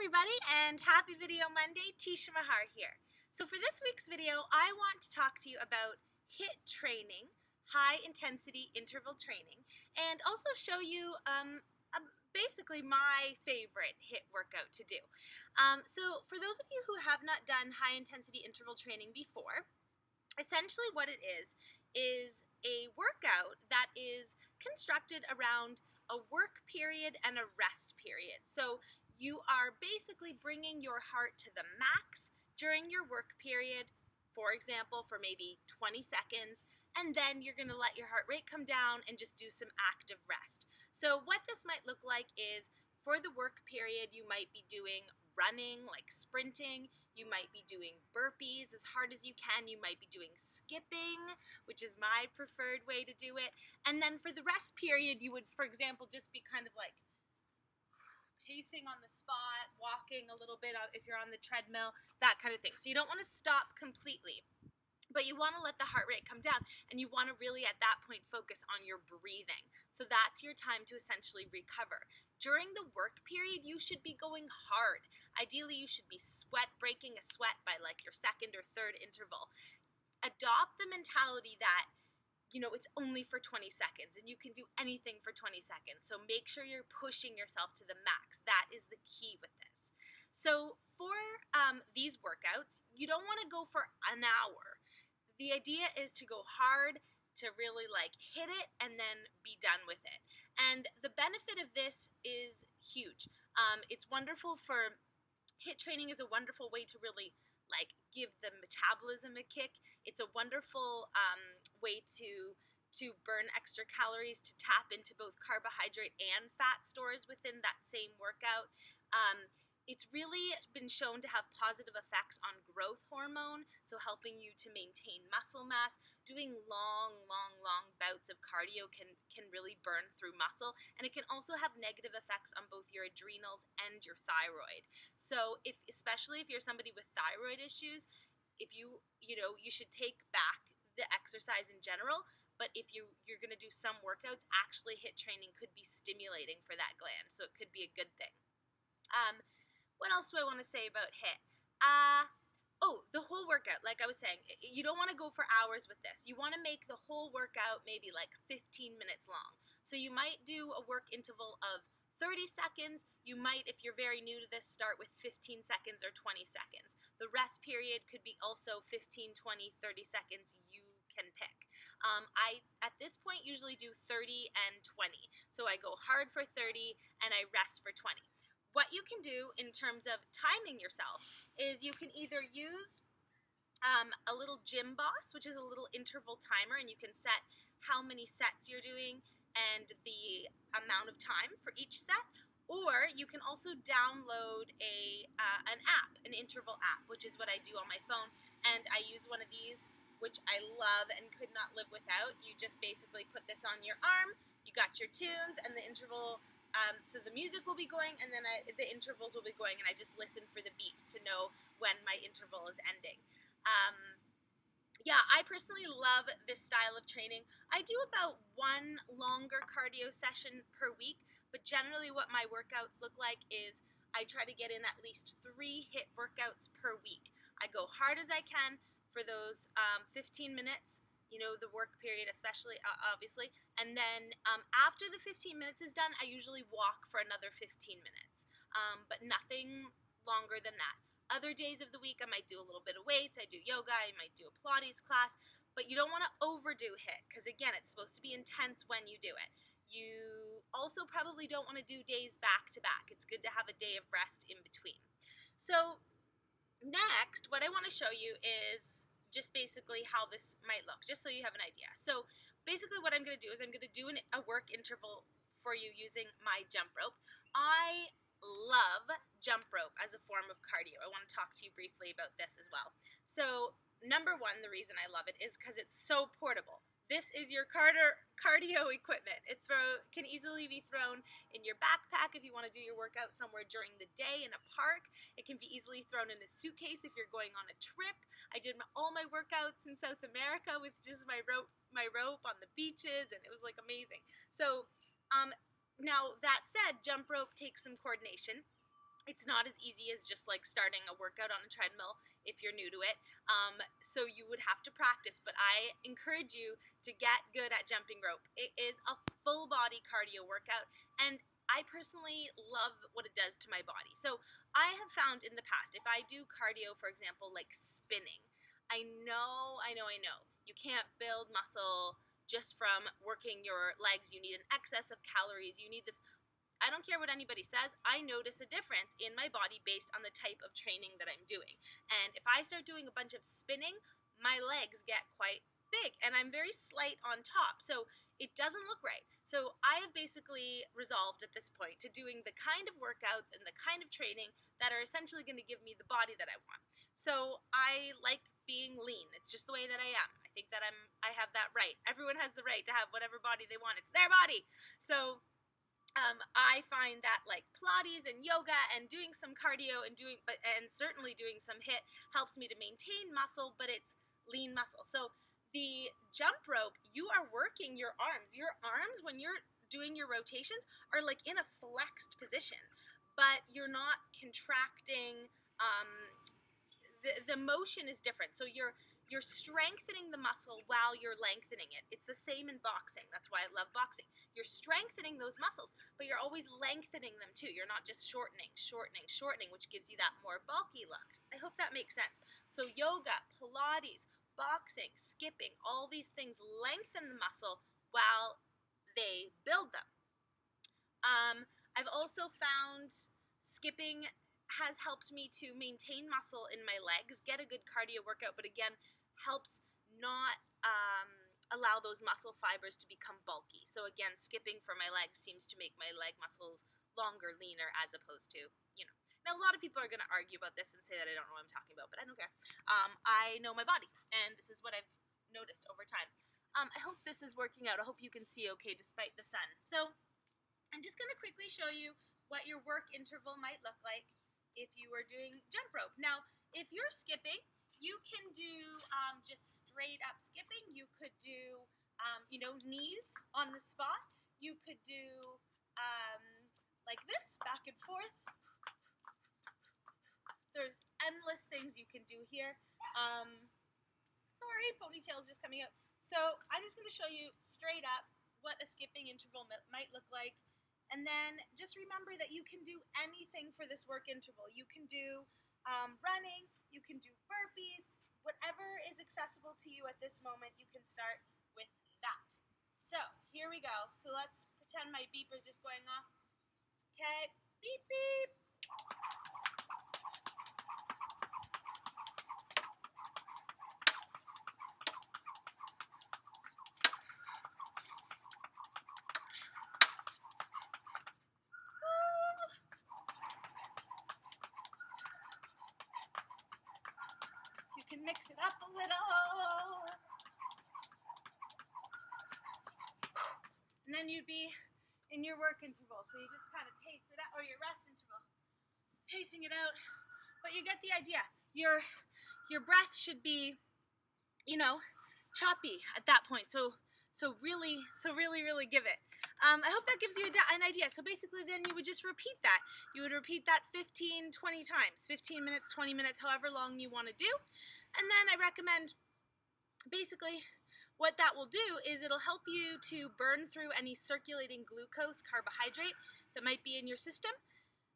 everybody, and happy Video Monday. Teshia Maher here. So for this week's video, I want to talk to you about HIIT training, high intensity interval training, and also show you basically my favorite HIIT workout to do. So for those of you who have not done high intensity interval training before, essentially what it is a workout that is constructed around a work period and a rest period. So you are basically bringing your heart to the max during your work period, for example, for maybe 20 seconds, and then you're going to let your heart rate come down and just do some active rest. So what this might look like is, for the work period, you might be doing running, like sprinting. You might be doing burpees as hard as you can. You might be doing skipping, which is my preferred way to do it. And then for the rest period, you would, for example, just be kind of like pacing on the spot, walking a little bit if you're on the treadmill, that kind of thing. So you don't want to stop completely, but you want to let the heart rate come down, and you want to really at that point focus on your breathing. So that's your time to essentially recover. During the work period, you should be going hard. Ideally, you should be breaking a sweat by like your second or third interval. Adopt the mentality that it's only for 20 seconds and you can do anything for 20 seconds. So make sure you're pushing yourself to the max. That is the key with this. So for these workouts, you don't want to go for an hour. The idea is to go hard, to really hit it and then be done with it. And the benefit of this is huge. It's wonderful for HIIT training is a wonderful way to really give the metabolism a kick. It's a wonderful way to burn extra calories, to tap into both carbohydrate and fat stores within that same workout. It's really been shown to have positive effects on growth hormone, so helping you to maintain muscle mass. Doing long bouts of cardio can really burn through muscle, and it can also have negative effects on both your adrenals and your thyroid. So especially if you're somebody with thyroid issues, if you should take back the exercise in general, but if you're going to do some workouts, actually HIIT training could be stimulating for that gland, so it could be a good thing. What else do I want to say about HIIT? The whole workout, like I was saying, you don't want to go for hours with this. You want to make the whole workout maybe 15 minutes long. So you might do a work interval of 30 seconds. You might, if you're very new to this, start with 15 seconds or 20 seconds. The rest period could be also 15, 20, 30 seconds. You can pick. I, at this point, usually do 30 and 20. So I go hard for 30 and I rest for 20. What you can do in terms of timing yourself is you can either use a little gym boss, which is a little interval timer, and you can set how many sets you're doing and the amount of time for each set, or you can also download an app, an interval app, which is what I do on my phone, and I use one of these, which I love and could not live without. You just basically put this on your arm, you got your tunes, and the interval. So the music will be going, and then the intervals will be going, and I just listen for the beeps to know when my interval is ending. I personally love this style of training. I do about one longer cardio session per week, but generally what my workouts look like is I try to get in at least 3 HIIT workouts per week. I go hard as I can for those 15 minutes, the work period especially, obviously. And then after the 15 minutes is done, I usually walk for another 15 minutes, but nothing longer than that. Other days of the week, I might do a little bit of weights. I do yoga. I might do a Pilates class. But you don't want to overdo HIIT because, again, it's supposed to be intense when you do it. You also probably don't want to do days back to back. It's good to have a day of rest in between. So next, what I want to show you is just basically how this might look, just so you have an idea. So basically what I'm going to do is I'm going to do a work interval for you using my jump rope. I love jump rope as a form of cardio. I want to talk to you briefly about this as well. So number one, the reason I love it is because it's so portable. This is your cardio equipment. It can easily be thrown in your backpack if you want to do your workout somewhere during the day in a park. It can be easily thrown in a suitcase if you're going on a trip. I did all my workouts in South America with just my rope on the beaches, and it was amazing. So now that said, jump rope takes some coordination. It's not as easy as just like starting a workout on a treadmill if you're new to it. So you would have to practice, but I encourage you to get good at jumping rope. It is a full body cardio workout, and I personally love what it does to my body. So I have found in the past, if I do cardio, for example, like spinning, I know, you can't build muscle just from working your legs. You need an excess of calories. You need this. I don't care what anybody says, I notice a difference in my body based on the type of training that I'm doing. And if I start doing a bunch of spinning, my legs get quite big and I'm very slight on top. So it doesn't look right. So I have basically resolved at this point to doing the kind of workouts and the kind of training that are essentially going to give me the body that I want. So I like being lean. It's just the way that I am. I think that I have that right. Everyone has the right to have whatever body they want. It's their body. So I find that like Pilates and yoga and doing some cardio and certainly doing some HIIT helps me to maintain muscle, but it's lean muscle. So the jump rope, you are working your arms. Your arms, when you're doing your rotations, are like in a flexed position, but you're not contracting. Um, the motion is different. So you're strengthening the muscle while you're lengthening it. It's the same in boxing. That's why I love boxing. You're strengthening those muscles, but you're always lengthening them too. You're not just shortening, which gives you that more bulky look. I hope that makes sense. So yoga, Pilates, boxing, skipping, all these things lengthen the muscle while they build them. I've also found skipping has helped me to maintain muscle in my legs, get a good cardio workout, but again, helps not allow those muscle fibers to become bulky. So again, skipping for my legs seems to make my leg muscles longer, leaner, as opposed to, Now, a lot of people are going to argue about this and say that I don't know what I'm talking about, but I don't care. I know my body, and this is what I've noticed over time. I hope this is working out. I hope you can see okay despite the sun. So I'm just going to quickly show you what your work interval might look like if you were doing jump rope. Now, if you're skipping, you can do just straight up skipping. You could do, knees on the spot. You could do like this, back and forth. There's endless things you can do here. Sorry, ponytail's just coming out. So I'm just going to show you straight up what a skipping interval might look like. And then just remember that you can do anything for this work interval. You can do running, you can do burpees, whatever is accessible to you at this moment, you can start with that. So here we go. So let's pretend my beeper's just going off. Okay, beep, beep. Mix it up a little. And then you'd be in your work interval. So you just kind of pace it out, or your rest interval. Pacing it out. But you get the idea. Your breath should be, choppy at that point. So really give it. I hope that gives you an idea. So basically then you would just repeat that. You would repeat that 15, 20 times. 15 minutes, 20 minutes, however long you want to do. And then I recommend, basically, what that will do is it'll help you to burn through any circulating glucose, carbohydrate, that might be in your system.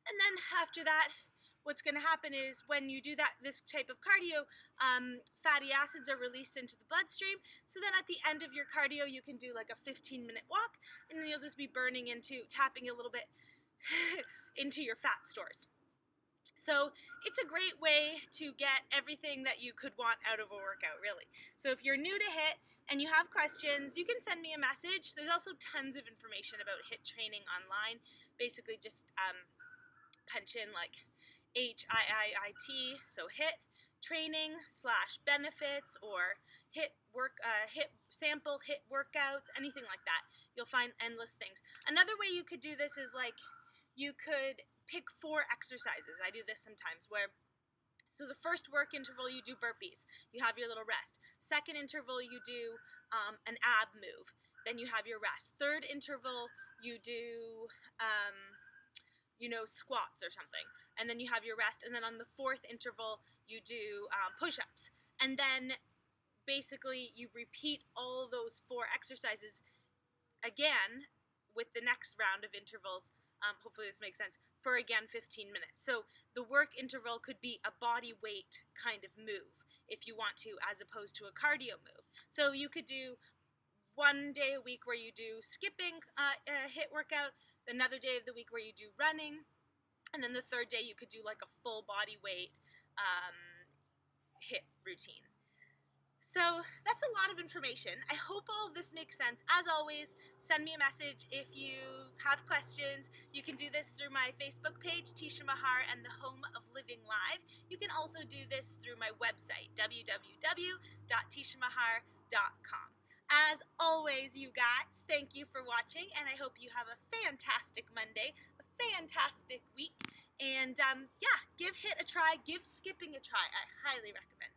And then after that, what's going to happen is when you do this type of cardio, fatty acids are released into the bloodstream. So then at the end of your cardio, you can do like a 15-minute walk, and then you'll just be tapping a little bit into your fat stores. So it's a great way to get everything that you could want out of a workout, really. So if you're new to HIIT and you have questions, you can send me a message. There's also tons of information about HIIT training online. Basically just punch in like HIIT, so HIIT training / benefits, or HIIT sample HIIT workouts, anything like that. You'll find endless things. Another way you could do this is like you could pick 4 exercises. I do this sometimes so the first work interval you do burpees. You have your little rest. Second interval you do an ab move. Then you have your rest. Third interval you do squats or something. And then you have your rest. And then on the fourth interval, you do push-ups. And then basically you repeat all those 4 exercises again with the next round of intervals. Hopefully this makes sense. For again 15 minutes. So the work interval could be a body weight kind of move if you want to, as opposed to a cardio move. So you could do one day a week where you do skipping HIIT workout, another day of the week where you do running, and then the third day you could do like a full body weight HIIT routine. So that's a lot of information. I hope all of this makes sense. As always, send me a message if you have questions. You can do this through my Facebook page, Teshia Maher and the Home of Living Live. You can also do this through my website, www.teshiamaher.com. As always, you guys, thank you for watching, and I hope you have a fantastic Monday, a fantastic week, and give HIIT a try, give skipping a try. I highly recommend it.